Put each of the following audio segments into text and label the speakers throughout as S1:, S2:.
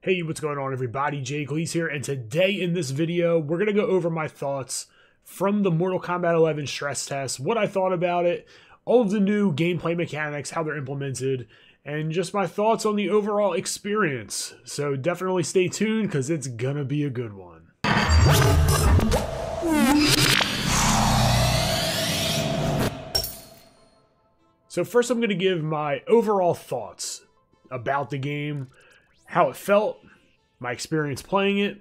S1: Hey, what's going on everybody? Gleez here, and today in this video, we're going to go over my thoughts from the Mortal Kombat 11 stress test, what I thought about it, all of the new gameplay mechanics, how they're implemented, and just my thoughts on the overall experience. So definitely stay tuned because it's gonna be a good one. So first I'm going to give my overall thoughts about the game, how it felt, my experience playing it,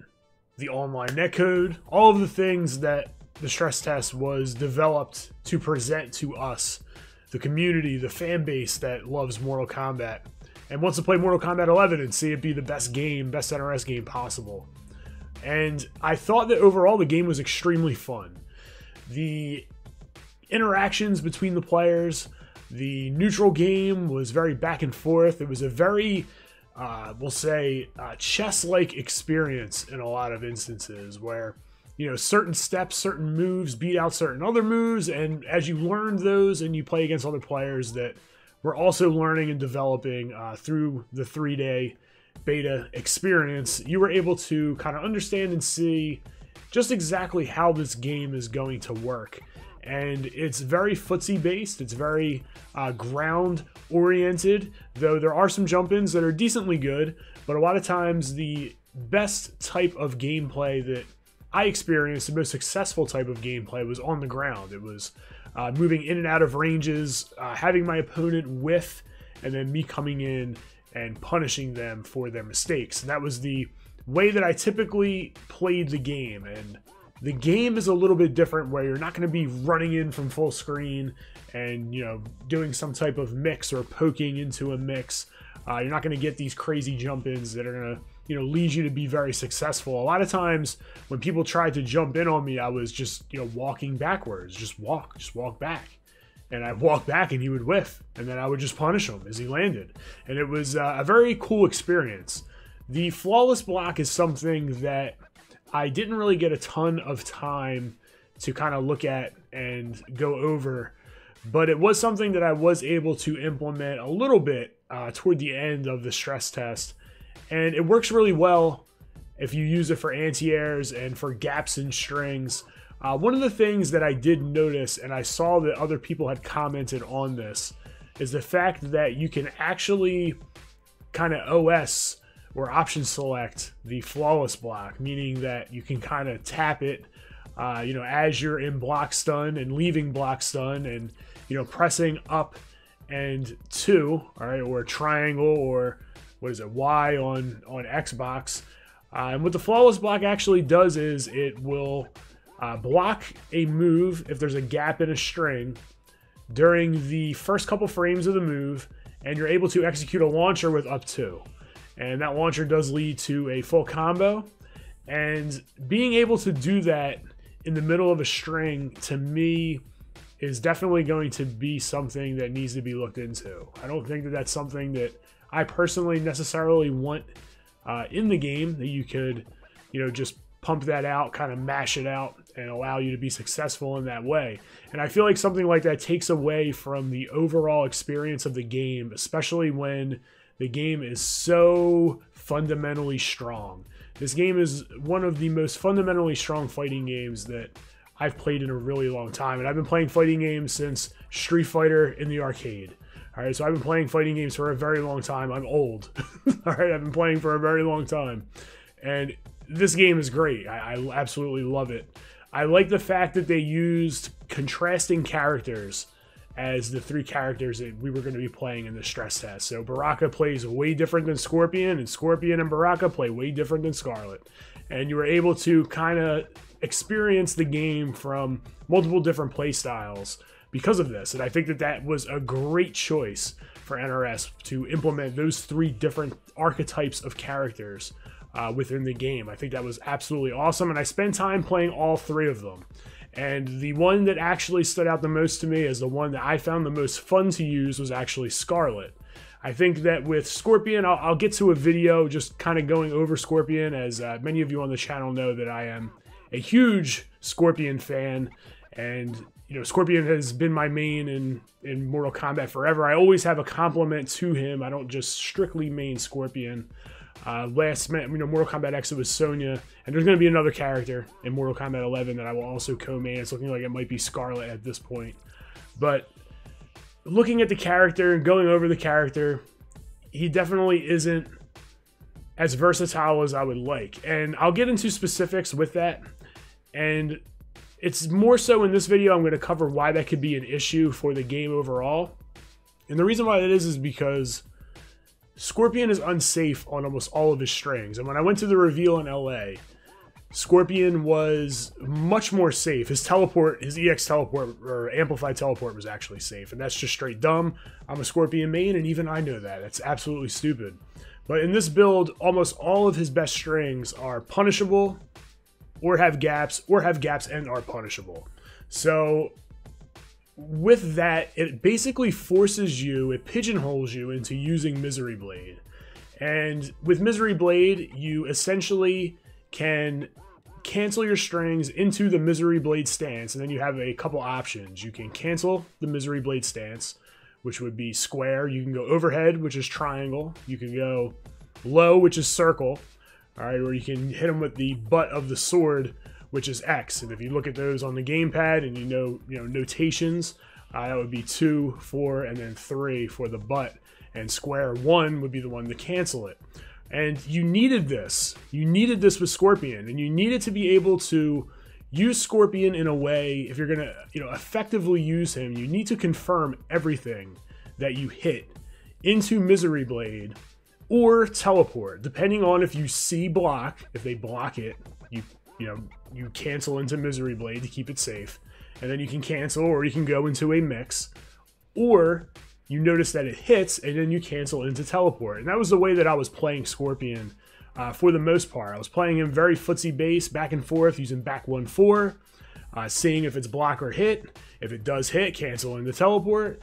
S1: the online netcode, all of the things that the stress test was developed to present to us, the community, the fan base that loves Mortal Kombat, and wants to play Mortal Kombat 11 and see it be the best game, best NRS game possible. And I thought that overall the game was extremely fun. The interactions between the players, the neutral game was very back and forth. It was a very, we'll say, chess-like experience in a lot of instances where, you know, certain steps, certain moves beat out certain other moves. And as you learned those and you play against other players that were also learning and developing through the 3-day beta experience, you were able to kind of understand and see just exactly how this game is going to work. And it's very footsie based, it's very ground oriented, though there are some jump-ins that are decently good, but a lot of times the best type of gameplay that I experienced, the most successful type of gameplay, was on the ground. It was moving in and out of ranges, having my opponent whiff, and then me coming in and punishing them for their mistakes. And that was the way that I typically played the game. And the game is a little bit different where you're not going to be running in from full screen and, you know, doing some type of mix or poking into a mix. You're not going to get these crazy jump-ins that are going to, you know, lead you to be very successful. A lot of times when people tried to jump in on me, I was just, you know, walking backwards. Just walk back. And I'd walk back and he would whiff. And then I would just punish him as he landed. And it was a very cool experience. The flawless block is something that I didn't really get a ton of time to kind of look at and go over, but it was something that I was able to implement a little bit toward the end of the stress test, and it works really well if you use it for anti-airs and for gaps in strings. One of the things that I did notice, and I saw that other people had commented on this, is the fact that you can actually kind of OS or option select the flawless block, meaning that you can kind of tap it, you know, as you're in block stun and leaving block stun, and, you know, pressing up and 2, all right, or triangle, or what is it, Y on Xbox. And what the flawless block actually does is it will block a move if there's a gap in a string during the first couple frames of the move, and you're able to execute a launcher with up 2. And that launcher does lead to a full combo. And being able to do that in the middle of a string, to me, is definitely going to be something that needs to be looked into. I don't think that that's something that I personally necessarily want in the game, that you could, you know, just pump that out, kind of mash it out, and allow you to be successful in that way. And I feel like something like that takes away from the overall experience of the game, especially when the game is so fundamentally strong. This game is one of the most fundamentally strong fighting games that I've played in a really long time. And I've been playing fighting games since Street Fighter in the arcade. All right, so I've been playing fighting games for a very long time. I'm old. All right, I've been playing for a very long time. And this game is great. I absolutely love it. I like the fact that they used contrasting characters as the 3 characters that we were going to be playing in the stress test. So Baraka plays way different than Scorpion, and Scorpion and Baraka play way different than Scarlet. And you were able to kind of experience the game from multiple different play styles because of this. And I think that that was a great choice for NRS to implement those 3 different archetypes of characters within the game. I think that was absolutely awesome, and I spent time playing all 3 of them. And the one that actually stood out the most to me as the one that I found the most fun to use was actually Scarlet. I think that with Scorpion, I'll get to a video just kind of going over Scorpion, as many of you on the channel know that I am a huge Scorpion fan, and you know, Scorpion has been my main in Mortal Kombat forever. I always have a compliment to him. I don't just strictly main Scorpion. Mortal Kombat X, it was Sonya, and there's going to be another character in Mortal Kombat 11 that I will also co-main. It's looking like it might be Scarlet at this point. But looking at the character and going over the character, he definitely isn't as versatile as I would like. And I'll get into specifics with that. And it's more so in this video, I'm going to cover why that could be an issue for the game overall. And the reason why that is because Scorpion is unsafe on almost all of his strings. And when I went to the reveal in LA, Scorpion was much more safe. His teleport, his EX teleport, or amplified teleport was actually safe. And that's just straight dumb. I'm a Scorpion main, and even I know that. That's absolutely stupid. But in this build, almost all of his best strings are punishable, or have gaps and are punishable. So with that, it basically forces you, it pigeonholes you into using Misery Blade. And with Misery Blade, you essentially can cancel your strings into the Misery Blade stance, and then you have a couple options. You can cancel the Misery Blade stance, which would be square. You can go overhead, which is triangle. You can go low, which is circle. All right, or you can hit them with the butt of the sword, which is X. And if you look at those on the gamepad and you know notations, that would be 2, 4, and then 3 for the butt. And square 1 would be the one to cancel it. And you needed this. You needed this with Scorpion, and you needed to be able to use Scorpion in a way, if you're gonna effectively use him, you need to confirm everything that you hit into Misery Blade or teleport, depending on if you see block. If they block it, you cancel into Misery Blade to keep it safe, and then you can cancel, or you can go into a mix, or you notice that it hits and then you cancel into teleport. And that was the way that I was playing Scorpion for the most part. I was playing him very footsie base, back and forth, using back 1-4, seeing if it's block or hit. If it does hit, cancel into teleport.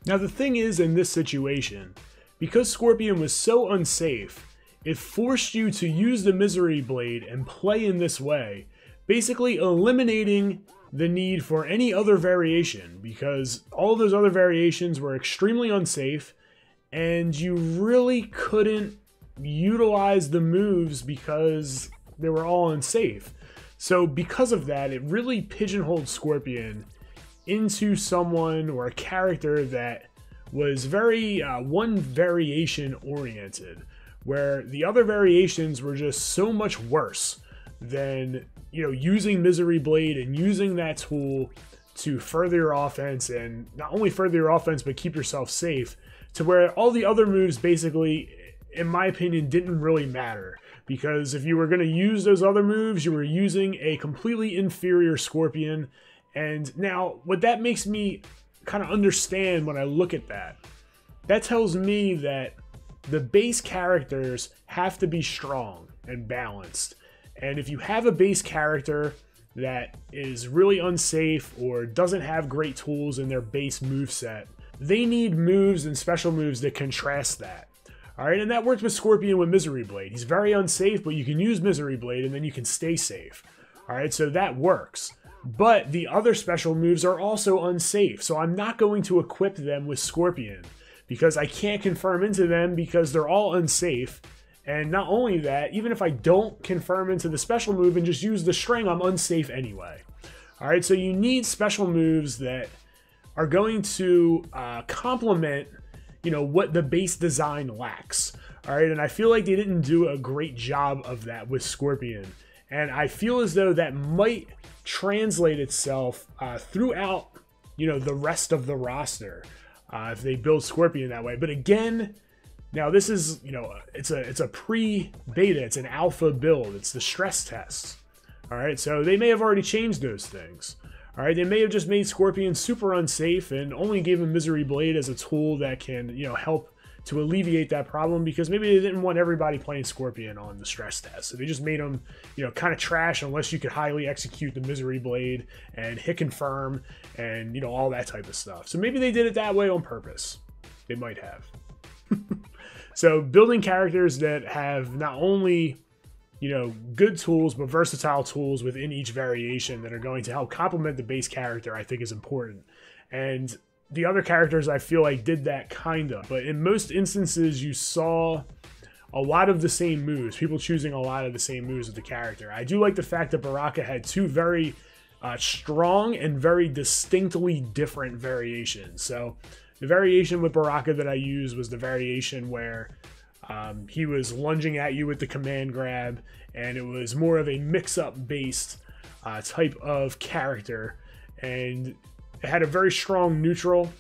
S1: Now the thing is, in this situation, because Scorpion was so unsafe, it forced you to use the Misery Blade and play in this way, basically eliminating the need for any other variation, because all of those other variations were extremely unsafe, and you really couldn't utilize the moves because they were all unsafe. So because of that, it really pigeonholed Scorpion into someone or a character that was very one variation oriented, where the other variations were just so much worse than using Misery Blade and using that tool to further your offense, and not only further your offense but keep yourself safe, to where all the other moves basically, in my opinion, didn't really matter. Because if you were going to use those other moves, you were using a completely inferior Scorpion. And now what that makes me kind of understand when I look at that tells me that the base characters have to be strong and balanced. And if you have a base character that is really unsafe or doesn't have great tools in their base moveset, they need moves and special moves that contrast that. Alright, and that worked with Scorpion with Misery Blade. He's very unsafe, but you can use Misery Blade and then you can stay safe. Alright, so that works. But the other special moves are also unsafe, so I'm not going to equip them with Scorpion, because I can't confirm into them because they're all unsafe. And not only that, even if I don't confirm into the special move and just use the string, I'm unsafe anyway. All right, so you need special moves that are going to complement, what the base design lacks. All right, and I feel like they didn't do a great job of that with Scorpion. And I feel as though that might translate itself throughout, the rest of the roster if they build Scorpion that way. But again, now this is, it's a pre-beta, it's an alpha build, it's the stress tests. All right, so they may have already changed those things. All right, they may have just made Scorpion super unsafe and only gave him Misery Blade as a tool that can, help to alleviate that problem, because maybe they didn't want everybody playing Scorpion on the stress test. So they just made him, kind of trash unless you could highly execute the Misery Blade and hit confirm and, all that type of stuff. So maybe they did it that way on purpose. They might have. So building characters that have not only you know, good tools, but versatile tools within each variation that are going to help complement the base character, I think is important. And the other characters, I feel like, did that kind of. But in most instances, you saw a lot of the same moves, people choosing a lot of the same moves with the character. I do like the fact that Baraka had two very strong and very distinctly different variations. So the variation with Baraka that I used was the variation where he was lunging at you with the command grab, and it was more of a mix-up based type of character, and it had a very strong neutral.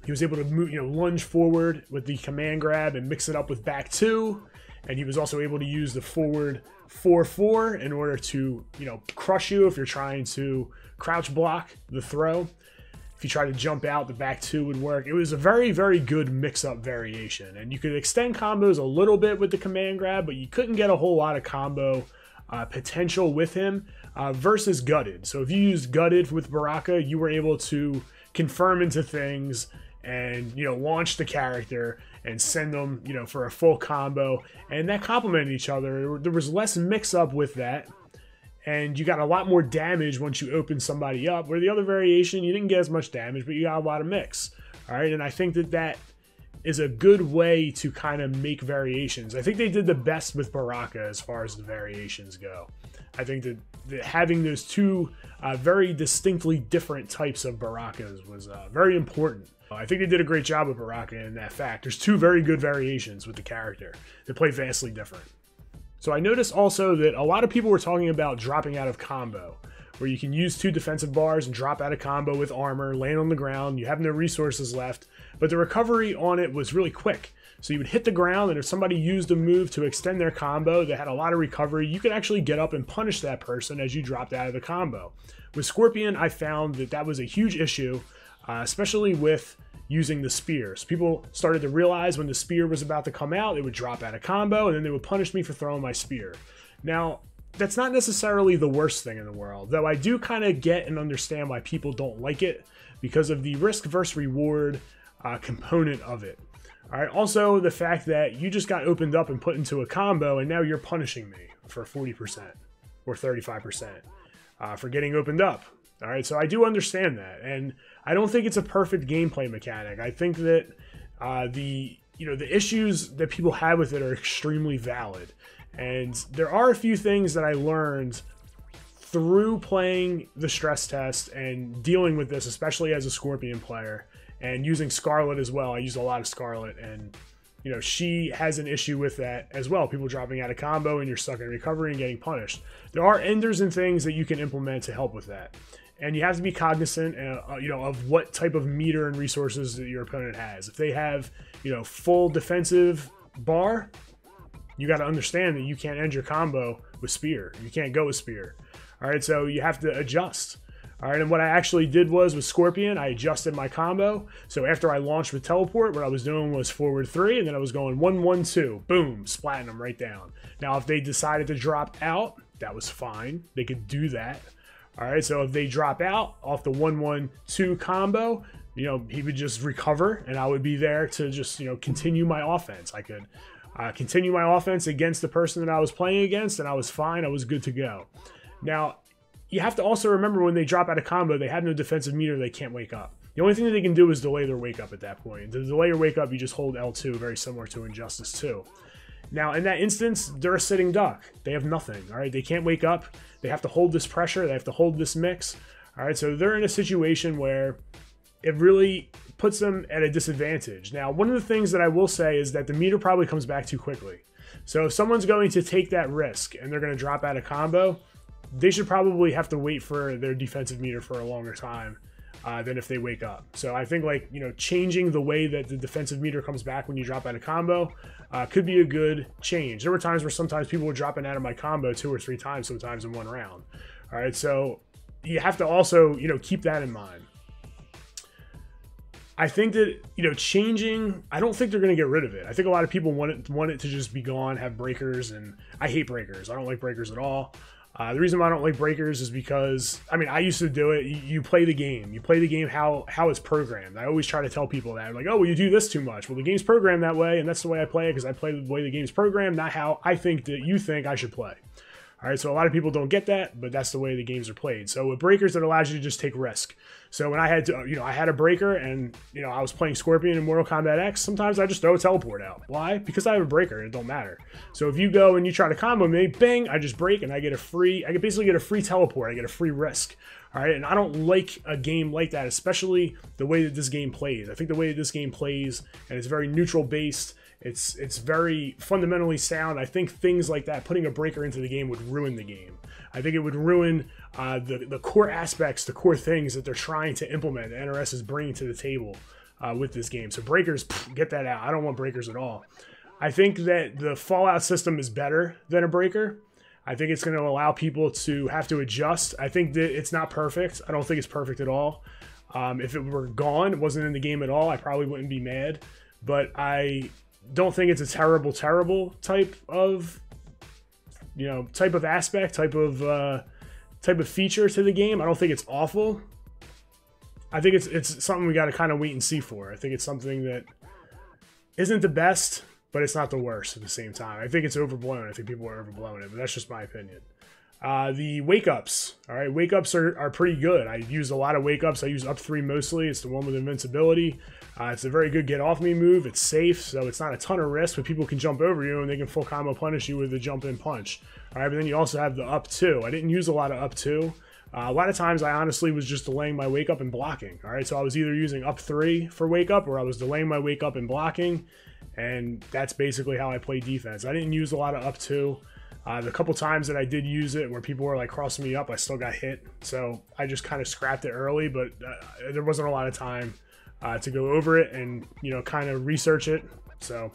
S1: He was able to move, you know, lunge forward with the command grab and mix it up with back two, and he was also able to use the forward 4-4 in order to, you know, crush you if you're trying to crouch block the throw. If you try to jump out, the back two would work. It was a very, very good mix-up variation. And you could extend combos a little bit with the command grab, but you couldn't get a whole lot of combo potential with him versus Gutted. So if you used Gutted with Baraka, you were able to confirm into things and, you know, launch the character and send them, you know, for a full combo. And that complemented each other. There was less mix-up with that. And you got a lot more damage once you open somebody up, where the other variation, you didn't get as much damage, but you got a lot of mix. All right, and I think that that is a good way to kind of make variations. I think they did the best with Baraka as far as the variations go. I think that having those two very distinctly different types of Barakas was very important. I think they did a great job with Baraka in that fact. There's two very good variations with the character that play vastly different. So I noticed also that a lot of people were talking about dropping out of combo, where you can use two defensive bars and drop out of combo with armor, land on the ground, you have no resources left, but the recovery on it was really quick. So you would hit the ground, and if somebody used a move to extend their combo that had a lot of recovery, you could actually get up and punish that person as you dropped out of the combo. With Scorpion, I found that that was a huge issue, especially with using the spears. People started to realize when the spear was about to come out, it would drop out of combo, and then they would punish me for throwing my spear. Now, that's not necessarily the worst thing in the world, though I do kind of get and understand why people don't like it because of the risk versus reward component of it. All right. Also, the fact that you just got opened up and put into a combo, and now you're punishing me for 40% or 35% for getting opened up. All right, so I do understand that, and I don't think it's a perfect gameplay mechanic. I think that the issues that people have with it are extremely valid, and there are a few things that I learned through playing the stress test and dealing with this, especially as a Scorpion player, and using Scarlet as well. I use a lot of Scarlet, and you know, she has an issue with that as well. People dropping out of combo and you're stuck in recovery and getting punished. There are enders and things that you can implement to help with that. And you have to be cognizant, you know, of what type of meter and resources that your opponent has. If they have, you know, full defensive bar, you got to understand that you can't end your combo with spear. You can't go with spear. All right, so you have to adjust. All right, and what I actually did was with Scorpion, I adjusted my combo. So after I launched with teleport, what I was doing was forward 3, and then I was going 1-1-2. Boom, splatting them right down. Now, if they decided to drop out, that was fine. They could do that. All right, so if they drop out off the 1-1-2 combo, you know, he would just recover, and I would be there to just, you know, continue my offense. I could continue my offense against the person that I was playing against, and I was fine. I was good to go. Now, you have to also remember when they drop out of combo, they have no defensive meter. They can't wake up. The only thing that they can do is delay their wake up at that point. To delay your wake up, you just hold L2, very similar to Injustice 2. Now, in that instance, they're a sitting duck. They have nothing, all right? They can't wake up. They have to hold this pressure. They have to hold this mix, all right? So they're in a situation where it really puts them at a disadvantage. Now, one of the things that I will say is that the meter probably comes back too quickly. So if someone's going to take that risk and they're going to drop out of combo, they should probably have to wait for their defensive meter for a longer time than if they wake up. So I think, like, you know, changing the way that the defensive meter comes back when you drop out of combo could be a good change. There were times where sometimes people were dropping out of my combo 2 or 3 times sometimes in one round. All right, so you have to also, you know, keep that in mind. I think that, you know, changing, I don't think they're going to get rid of it. I think a lot of people want it to just be gone, have breakers, and I hate breakers. I don't like breakers at all. The reason why I don't like breakers is because, I mean, I used to do it. You play the game. You play the game how it's programmed. I always try to tell people that. Like, oh, well, you do this too much. Well, the game's programmed that way, and that's the way I play it because I play the way the game's programmed, not how I think that you think I should play. All right, so a lot of people don't get that, but that's the way the games are played. So with breakers, it allows you to just take risk. So when I had to, I had a breaker and, I was playing Scorpion in Mortal Kombat X, sometimes I just throw a teleport out. Why? Because I have a breaker and it don't matter. So if you go and you try to combo me, bang, I just break and I can basically get a free teleport. I get a free risk. All right, and I don't like a game like that, especially the way that this game plays. I think the way that this game plays, and it's very neutral based, it's very fundamentally sound. I think things like that, putting a breaker into the game, would ruin the game. I think it would ruin the core aspects, the core things that they're trying to implement, that NRS is bringing to the table with this game. So breakers, get that out. I don't want breakers at all. I think that the Fallout system is better than a breaker. I think it's going to allow people to have to adjust. I think that it's not perfect. I don't think it's perfect at all. If it were gone, it wasn't in the game at all, I probably wouldn't be mad. But I don't think it's a terrible type of aspect, type of feature to the game. I don't think it's awful. I think it's something we got to kind of wait and see for. I think it's something that isn't the best, but it's not the worst at the same time. I think it's overblown. I think people are overblowing it, but that's just my opinion. The wake-ups. All right, wake-ups are pretty good. I use a lot of wake-ups. I use up 3 mostly. It's the one with invincibility. It's a very good get-off-me move. It's safe, so it's not a ton of risk, but people can jump over you, and they can full combo punish you with a jump-in punch. All right, but then you also have the up 2. I didn't use a lot of up 2. A lot of times, I honestly was just delaying my wake-up and blocking. All right, so I was either using up 3 for wake-up, or I was delaying my wake-up and blocking, and that's basically how I play defense. I didn't use a lot of up 2. The couple times that I did use it where people were like crossing me up, I still got hit. So I just kind of scrapped it early, but there wasn't a lot of time to go over it and, kind of research it. So,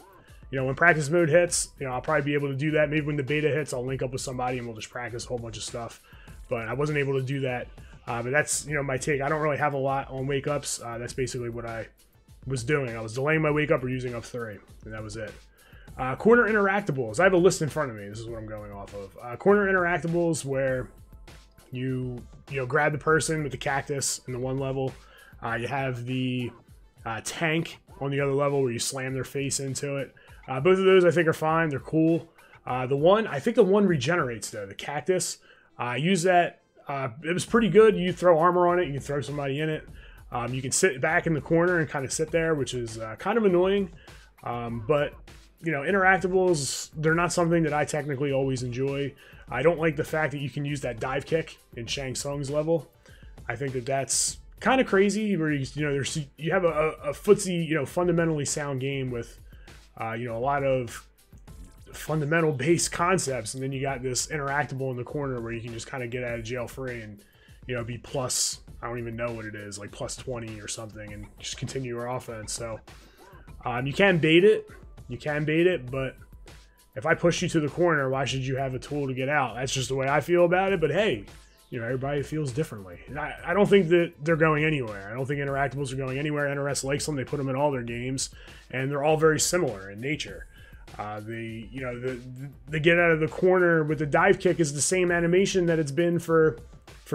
S1: when practice mode hits, I'll probably be able to do that. Maybe when the beta hits, I'll link up with somebody and we'll just practice a whole bunch of stuff. But I wasn't able to do that. But that's, my take. I don't really have a lot on wake ups. That's basically what I was doing. I was delaying my wake up or using up 3, and that was it. Corner interactables. I have a list in front of me. This is what I'm going off of. Corner interactables, where you grab the person with the cactus in the one level. You have the tank on the other level where you slam their face into it. Both of those I think are fine. They're cool. I think the one regenerates though. The cactus. I use that. It was pretty good. You throw armor on it. You can throw somebody in it. You can sit back in the corner and kind of sit there, which is kind of annoying. But interactables, they're not something that I technically always enjoy. I don't like the fact that you can use that dive kick in Shang Tsung's level. I think that that's kind of crazy, where you have a footsie, fundamentally sound game with a lot of fundamental base concepts, and then you got this interactable in the corner where you can just kind of get out of jail free and be plus, I don't even know what it is, like plus 20 or something, and just continue your offense. So you can bait it. You can bait it, but if I push you to the corner, why should you have a tool to get out? That's just the way I feel about it. But hey, everybody feels differently. And I don't think that they're going anywhere. I don't think interactables are going anywhere. NRS likes them. They put them in all their games, and they're all very similar in nature. The get out of the corner with the dive kick is the same animation that it's been for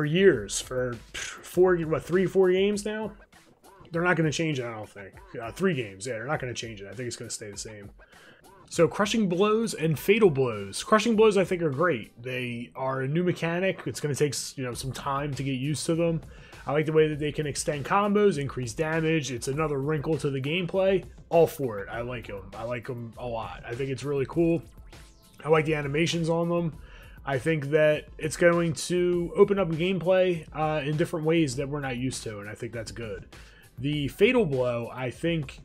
S1: years, for 3-4 games now. They're not going to change it, I don't think. 3 games, yeah, they're not going to change it. I think it's going to stay the same. So crushing blows and fatal blows. Crushing blows, I think, are great. They are a new mechanic. It's going to take some time to get used to them. I like the way that they can extend combos, increase damage. It's another wrinkle to the gameplay. All for it. I like them. I like them a lot. I think it's really cool. I like the animations on them. I think that it's going to open up gameplay in different ways that we're not used to, and I think that's good. The fatal blow, I think,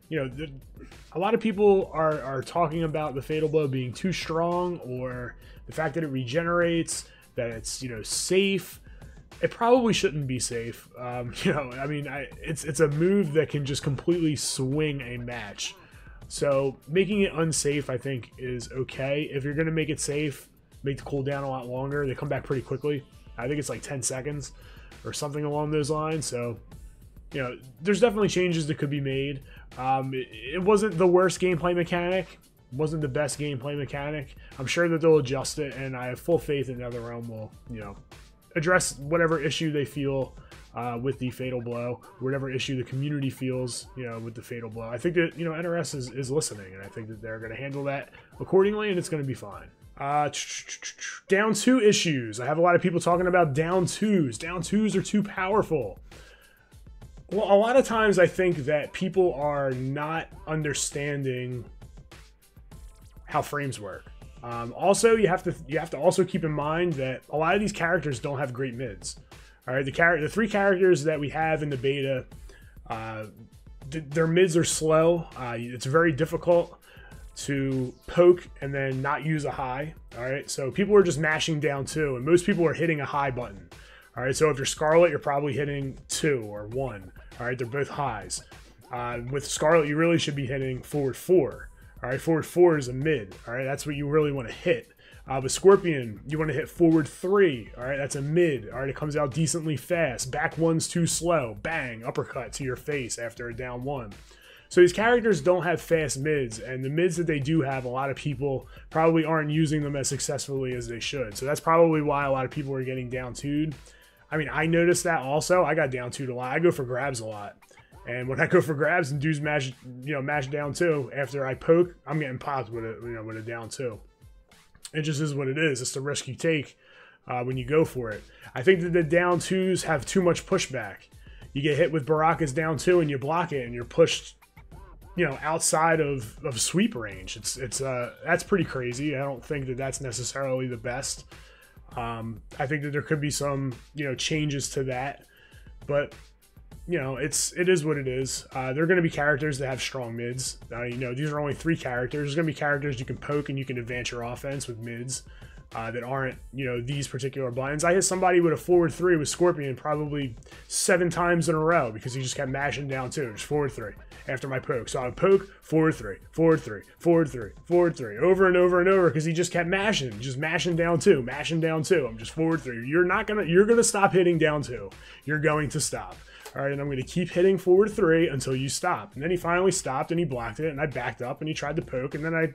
S1: a lot of people are talking about the fatal blow being too strong, or the fact that it regenerates, that it's safe. It probably shouldn't be safe. It's a move that can just completely swing a match. So making it unsafe, I think, is okay. If you're gonna make it safe, make the cooldown a lot longer. They come back pretty quickly. I think it's like 10 seconds or something along those lines. So there's definitely changes that could be made. It wasn't the worst gameplay mechanic. wasn't the best gameplay mechanic. I'm sure that they'll adjust it, and I have full faith that NetherRealm will, you know, address whatever issue they feel with the Fatal Blow, whatever issue the community feels, you know, with the Fatal Blow. I think that, you know, NRS is listening, and I think that they're going to handle that accordingly, and it's going to be fine. Down 2 issues. I have a lot of people talking about down 2s. Down 2s are too powerful. Well, a lot of times I think that people are not understanding how frames work. Also, you have to also keep in mind that a lot of these characters don't have great mids. All right, the 3 characters that we have in the beta, their mids are slow. It's very difficult to poke and then not use a high. All right, so people are just mashing down 2, and most people are hitting a high button. All right, so if you're Scarlet, you're probably hitting 2 or 1. All right, they're both highs. With Scarlet, you really should be hitting forward 4. All right, forward 4 is a mid. All right, that's what you really want to hit. With Scorpion, you want to hit forward 3. All right, that's a mid. All right, it comes out decently fast. Back 1's too slow. Bang, uppercut to your face after a down 1. So these characters don't have fast mids, and the mids that they do have, a lot of people probably aren't using them as successfully as they should. So that's probably why a lot of people are getting down 2'd. I mean, I noticed that also. I got down 2'd a lot. I go for grabs a lot. And when I go for grabs and dudes mash down 2, after I poke, I'm getting popped with a down 2. It just is what it is. It's the risk you take when you go for it. I think that the down 2s have too much pushback. You get hit with Baraka's down 2 and you block it and you're pushed, you know, outside of sweep range. That's pretty crazy. I don't think that that's necessarily the best. I think that there could be some, you know, changes to that, but you know, it is what it is. There are going to be characters that have strong mids. You know, these are only 3 characters. There's going to be characters you can poke and you can advance your offense with mids that aren't, you know, these particular buttons. I hit somebody with a forward 3 with Scorpion probably 7 times in a row because he just kept mashing down 2, just forward 3 after my poke. So I would poke, forward 3, forward 3, forward 3, forward 3, over and over and over because he just kept mashing, just mashing down 2, mashing down 2. I'm just forward 3. You're gonna stop hitting down 2. You're going to stop. All right, and I'm going to keep hitting forward 3 until you stop. And then he finally stopped and he blocked it, and I backed up and he tried to poke, and then I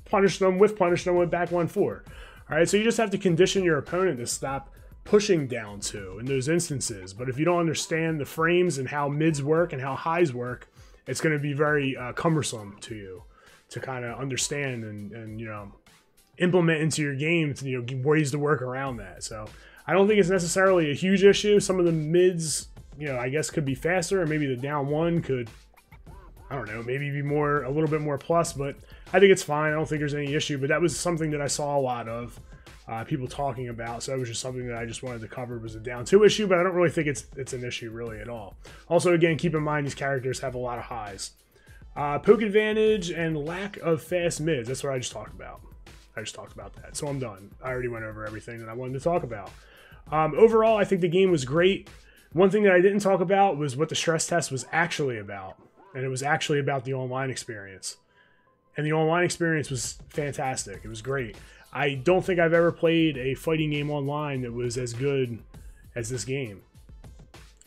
S1: punished them with back 1-4. All right, so you just have to condition your opponent to stop pushing down 2 in those instances. But if you don't understand the frames and how mids work and how highs work, it's going to be very cumbersome to you to kind of understand and you know, implement into your game, to, you know, ways to work around that. So I don't think it's necessarily a huge issue. Some of the mids, you know, I guess could be faster, or maybe the down 1 could, I don't know, maybe be a little bit more plus, but I think it's fine. I don't think there's any issue, but that was something that I saw a lot of people talking about, so it was just something that I just wanted to cover. Was a down 2 issue, but I don't really think it's an issue really at all. Also, again, keep in mind these characters have a lot of highs. Poke advantage and lack of fast mids, that's what I just talked about. I just talked about that, so I'm done. I already went over everything that I wanted to talk about. Overall, I think the game was great. One thing that I didn't talk about was what the stress test was actually about. And it was actually about the online experience. And the online experience was fantastic. It was great. I don't think I've ever played a fighting game online that was as good as this game.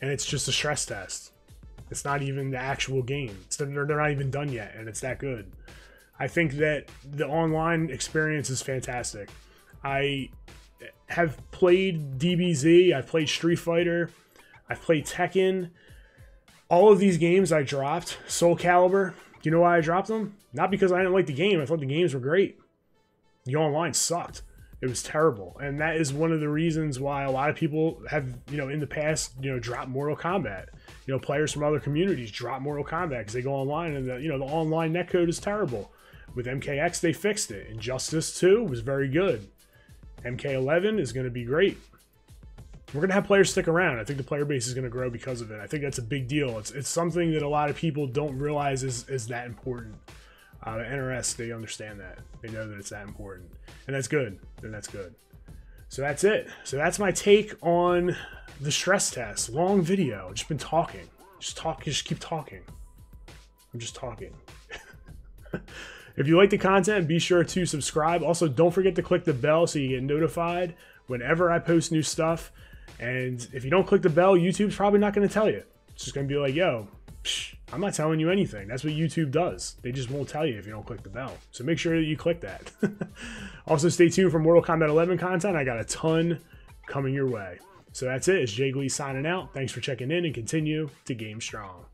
S1: And it's just a stress test. It's not even the actual game. They're not even done yet, and it's that good. I think that the online experience is fantastic. I have played DBZ. I've played Street Fighter. I've played Tekken. All of these games I dropped. Soul Calibur. You know why I dropped them? Not because I didn't like the game. I thought the games were great. The online sucked. It was terrible. And that is one of the reasons why a lot of people have, you know, in the past, you know, dropped Mortal Kombat. You know, players from other communities drop Mortal Kombat because they go online and, the online netcode is terrible. With MKX, they fixed it. Injustice 2 was very good. MK11 is going to be great. We're going to have players stick around. I think the player base is going to grow because of it. I think that's a big deal. It's something that a lot of people don't realize is that important. NRS, they understand that. They know that it's that important. And that's good. And that's good. So that's it. So that's my take on the stress test. Long video. Just been talking. Just keep talking. I'm just talking. If you like the content, be sure to subscribe. Also, don't forget to click the bell so you get notified whenever I post new stuff. And if you don't click the bell, YouTube's probably not going to tell you. It's just going to be like, yo, I'm not telling you anything. That's what YouTube does. They just won't tell you if you don't click the bell. So make sure that you click that. Also, stay tuned for Mortal Kombat 11 content. I got a ton coming your way. So that's it. It's Gleez signing out. Thanks for checking in and continue to game strong.